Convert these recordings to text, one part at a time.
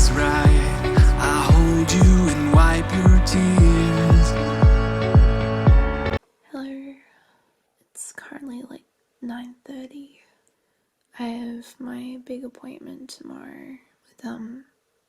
is right. I hold you and wipe your tears. Hello, it's currently like 9:30. I have my big appointment tomorrow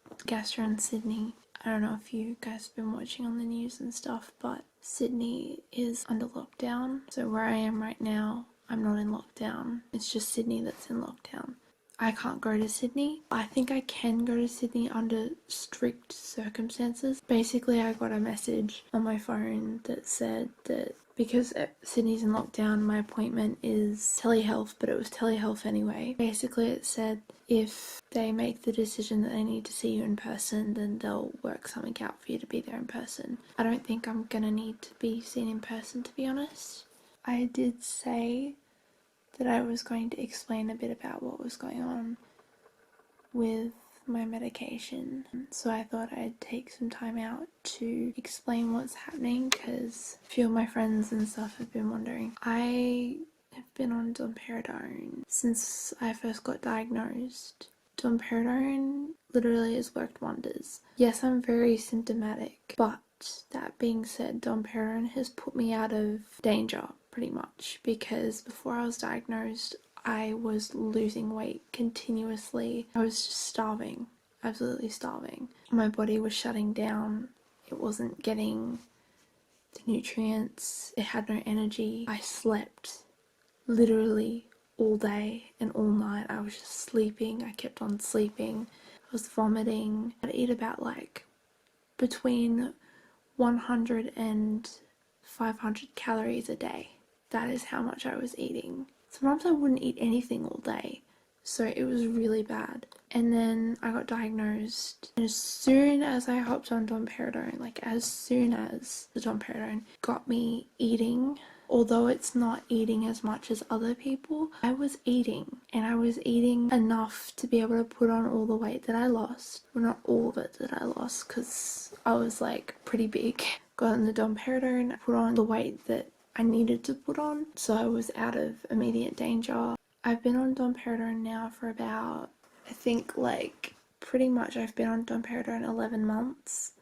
with Gastro in Sydney. I don't know if you guys have been watching on the news and stuff, but Sydney is under lockdown. So where I am right now, I'm not in lockdown. It's just Sydney that's in lockdown. I can't go to Sydney. I think I can go to Sydney under strict circumstances. Basically, I got a message on my phone that said that because Sydney's in lockdown, my appointment is telehealth, but it was telehealth anyway. Basically, it said if they make the decision that they need to see you in person, then they'll work something out for you to be there in person. I don't think I'm gonna need to be seen in person, to be honest. I did say that I was going to explain a bit about what was going on with my medication. So I thought I'd take some time out to explain what's happening because a few of my friends and stuff have been wondering. I have been on domperidone since I first got diagnosed. Domperidone literally has worked wonders. Yes, I'm very symptomatic, but that being said, domperidone has put me out of danger pretty much, because before I was diagnosed, I was losing weight continuously. I was just starving, absolutely starving. My body was shutting down. It wasn't getting the nutrients. It had no energy. I slept literally all day and all night. I was just sleeping. I kept on sleeping. I was vomiting. I'd eat about like between 100 and 500 calories a day. That is how much I was eating. Sometimes I wouldn't eat anything all day, so it was really bad. And then I got diagnosed, and as soon as I hopped on domperidone, like as soon as the domperidone got me eating, although it's not eating as much as other people, I was eating, and I was eating enough to be able to put on all the weight that I lost. Well, not all of it that I lost, because I was like pretty big. Got on the domperidone, put on the weight that I needed to put on, so I was out of immediate danger. I've been on domperidone now for about, I think like pretty much I've been on domperidone 11 months.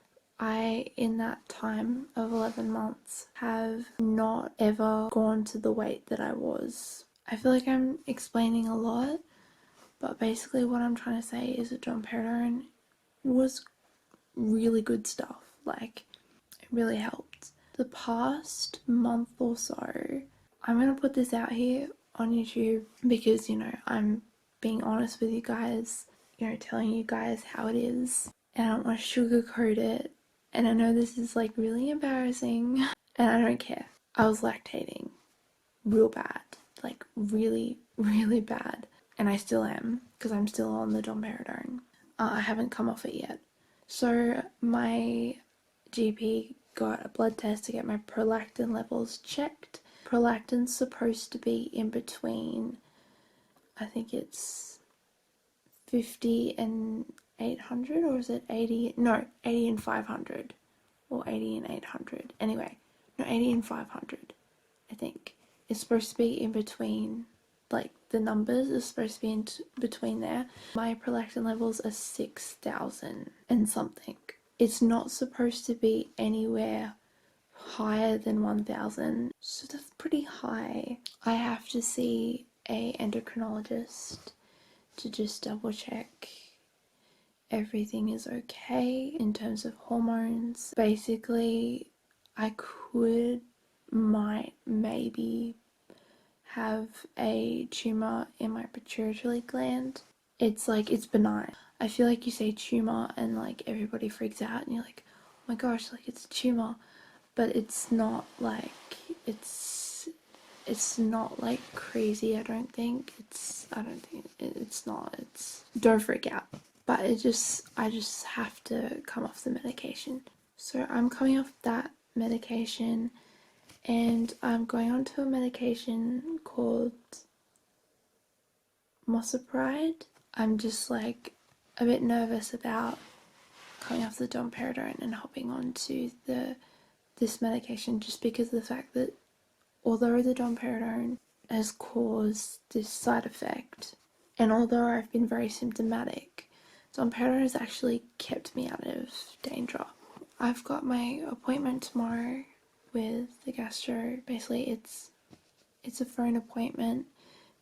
I, in that time of 11 months, have not ever gone to the weight that I was. I feel like I'm explaining a lot, but basically what I'm trying to say is that domperidone was really good stuff. Like, it really helped. The past month or so, I'm going to put this out here on YouTube because, you know, I'm being honest with you guys, you know, telling you guys how it is, and I don't want to sugarcoat it. And I know this is like really embarrassing, and I don't care. I was lactating real bad, like really, really bad, and I still am because I'm still on the domperidone. I haven't come off it yet. So my GP got a blood test to get my prolactin levels checked. Prolactin's supposed to be in between, I think it's 50 and 800, or is it 80? No, 80 and 500, or 80 and 800. Anyway, no, 80 and 500, I think. It's supposed to be in between, like the numbers are supposed to be in between there. My prolactin levels are 6,000 and something. It's not supposed to be anywhere higher than 1,000, so that's pretty high. I have to see a endocrinologist to just double check everything is okay in terms of hormones. Basically, I might maybe have a tumor in my pituitary gland. It's like, it's benign. I feel like you say tumor and like everybody freaks out and you're like, oh my gosh, like it's a tumor. But it's not like, it's not like crazy, I don't think. It's not, don't freak out. But I just have to come off the medication. So I'm coming off that medication, and I'm going on to a medication called Mosapride. I'm just like a bit nervous about coming off the domperidone and hopping onto this medication, just because of the fact that although the domperidone has caused this side effect, and although I've been very symptomatic, Dom Perignon has actually kept me out of danger. I've got my appointment tomorrow with the gastro. Basically, it's a phone appointment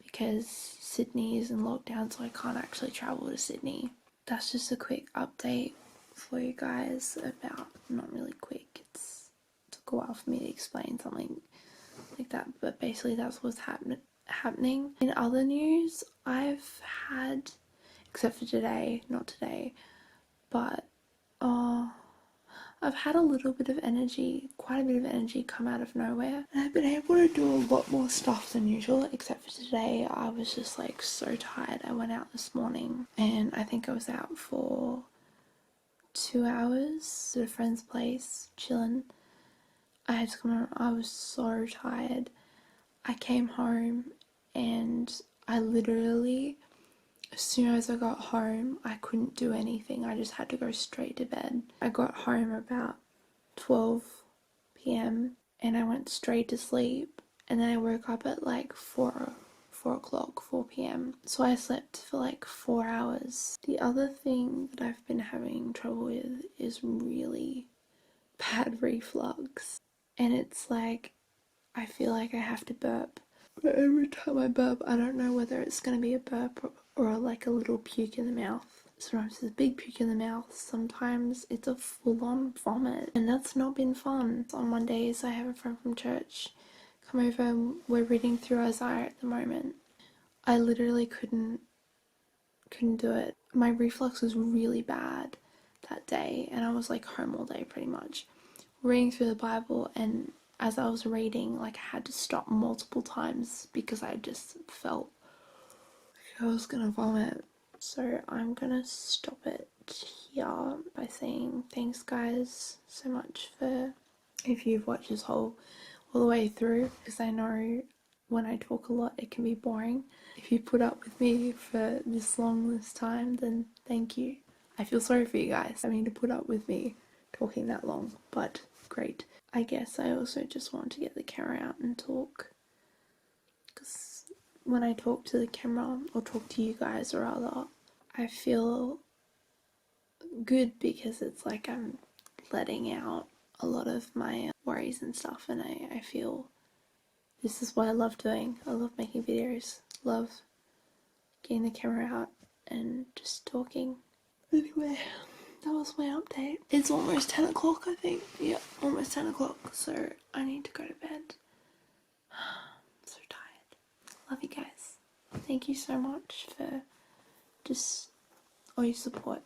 because Sydney is in lockdown, so I can't actually travel to Sydney. That's just a quick update for you guys about, not really quick, it took a while for me to explain something like that, but basically that's what's happening. In other news, I've had, except for today, not today, but I've had a little bit of energy, quite a bit of energy come out of nowhere. And I've been able to do a lot more stuff than usual, except for today. I was just like so tired. I went out this morning and I think I was out for 2 hours at a friend's place, chilling. I had to come home. I was so tired. I came home and I literally, as soon as I got home, I couldn't do anything. I just had to go straight to bed. I got home about 12 p.m. and I went straight to sleep. And then I woke up at like 4 p.m. So I slept for like 4 hours. The other thing that I've been having trouble with is really bad reflux. And it's like, I feel like I have to burp. But every time I burp, I don't know whether it's going to be a burp or like a little puke in the mouth. Sometimes it's a big puke in the mouth, sometimes it's a full-on vomit, and that's not been fun. On Mondays, I have a friend from church come over and we're reading through Isaiah at the moment. I literally couldn't do it. My reflux was really bad that day, and I was like home all day pretty much, reading through the Bible, and as I was reading, like I had to stop multiple times because I just felt like I was gonna vomit. So I'm gonna stop it here by saying thanks guys so much for, if you've watched this all the way through, because I know when I talk a lot it can be boring. If you put up with me for this long this time, then thank you. I feel sorry for you guys having to put up with me talking that long, but great. I guess I also just want to get the camera out and talk, because when I talk to the camera, or talk to you guys rather, I feel good because it's like I'm letting out a lot of my worries and stuff, and I feel this is what I love doing. I love making videos, love getting the camera out and just talking. Anyway, that was my update. It's almost 10 o'clock, I think. Yeah, almost 10 o'clock, so I need to go to bed. I'm so tired. Love you guys. Thank you so much for just all your support.